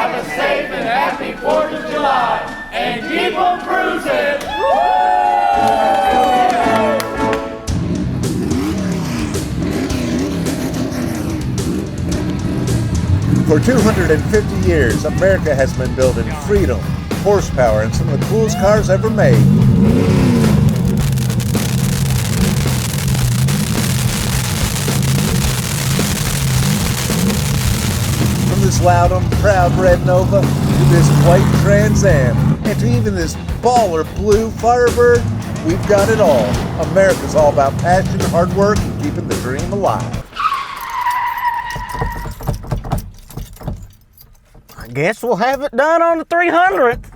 Have a safe and happy 4th of July, and keep on cruising! For 250 years, America has been building freedom, horsepower, and some of the coolest cars ever made. From this loud and proud red Nova to this white Trans Am, and to even this baller blue Firebird, we've got it all. America's all about passion, hard work, and keeping the dream alive. I guess we'll have it done on the 300th.